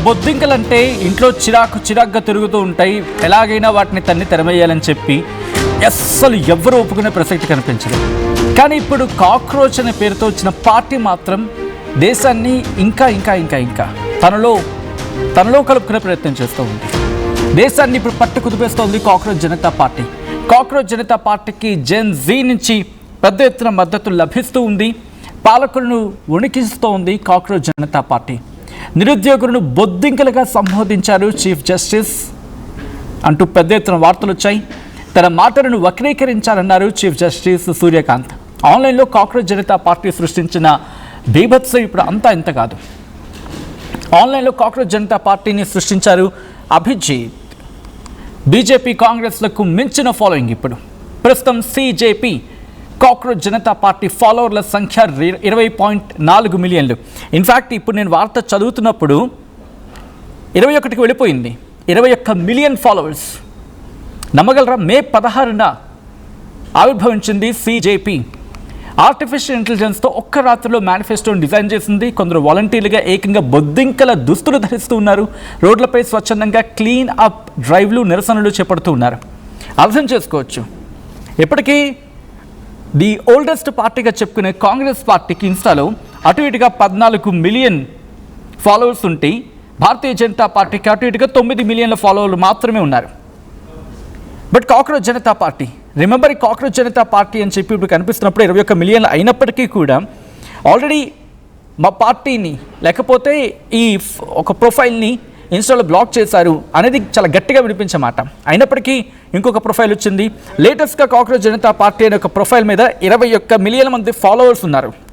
బొద్దింకలంటే ఇంట్లో చిరాకుగా తిరుగుతూ ఉంటాయి, ఎలాగైనా వాటిని తరిమేయాలని చెప్పి అస్సలు ఎవరు ఒప్పుకునే ప్రసక్తి కనిపించదు. కానీ ఇప్పుడు కాక్రోచ్ అనే పేరుతో వచ్చిన పార్టీ మాత్రం దేశాన్ని ఇంకా ఇంకా ఇంకా ఇంకా తనలో కలుపుకునే ప్రయత్నం చేస్తూ ఉంది. దేశాన్ని ఇప్పుడు పట్టు కుదిపేస్తోంది cockroach Janata party. Cockroach Janata పార్టీకి జెన్ జీ నుంచి పెద్ద ఎత్తున మద్దతు లభిస్తూ ఉంది. పాలకులను వణికిస్తోంది కాక్రోచ్ జనతా పార్టీ. నిరుద్యోగులను బొద్దింకలుగా సంబోధించారు చీఫ్ జస్టిస్ అంటూ పెద్ద ఎత్తున వార్తలు వచ్చాయి. తన మాటలను వక్రీకరించారన్నారు చీఫ్ జస్టిస్ సూర్యకాంత్. ఆన్లైన్లో కాక్రోచ్ జనతా పార్టీ సృష్టించిన బీభత్సం ఇప్పుడు అంతా ఇంత కాదు. ఆన్లైన్లో కాక్రోచ్ జనతా పార్టీని సృష్టించారు అభిజిత్. బీజేపీ కాంగ్రెస్లకు మించిన ఫాలోయింగ్ ఇప్పుడు. ప్రస్తుతం సిజేపీ కాక్రోచ్ జనతా పార్టీ ఫాలోవర్ల సంఖ్య 20.4 మిలియన్లు. ఇన్ఫ్యాక్ట్ ఇప్పుడు నేను వార్త చదువుతున్నప్పుడు 21కి వెళ్ళిపోయింది. 21 మిలియన్ ఫాలోవర్స్. నమ్మగలరా? మే 16న ఆవిర్భవించింది సిజేపీ. ఆర్టిఫిషియల్ ఇంటెలిజెన్స్తో ఒక్క రాత్రిలో మేనిఫెస్టోని డిజైన్ చేసింది. కొందరు వాలంటీర్లుగా ఏకంగా బొద్దింకల దుస్తులు ధరిస్తూ ఉన్నారు. రోడ్లపై స్వచ్ఛందంగా క్లీన్ అప్ డ్రైవ్లు, నిరసనలు చేపడుతూ ఉన్నారు. అర్థం చేసుకోవచ్చు, ఇప్పటికీ ది ఓల్డెస్ట్ పార్టీగా చెప్పుకునే కాంగ్రెస్ పార్టీకి ఇన్స్టాలో అటు ఇటుగా 14 మిలియన్ ఫాలోవర్స్ ఉంటే, భారతీయ జనతా పార్టీకి అటు ఇటుగా 9 మిలియన్ల ఫాలోవర్లు మాత్రమే ఉన్నారు. But cockroach Janata party, remember, ఈ కాక్రోచ్ జనతా పార్టీ అని చెప్పి ఇప్పుడు కనిపిస్తున్నప్పుడు 21 మిలియన్లు అయినప్పటికీ కూడా ఆల్రెడీ మా పార్టీని లేకపోతే ఈ ఒక ప్రొఫైల్ని ఇన్స్టాలో బ్లాక్ చేశారు అనేది చాలా గట్టిగా వినిపించే మాట. అయినప్పటికీ ఇంకొక ప్రొఫైల్ వచ్చింది. లేటెస్ట్గా కాక్రోచ్ జనతా పార్టీ అనే ఒక ప్రొఫైల్ మీద 21 మిలియన్ల మంది ఫాలోవర్స్ ఉన్నారు.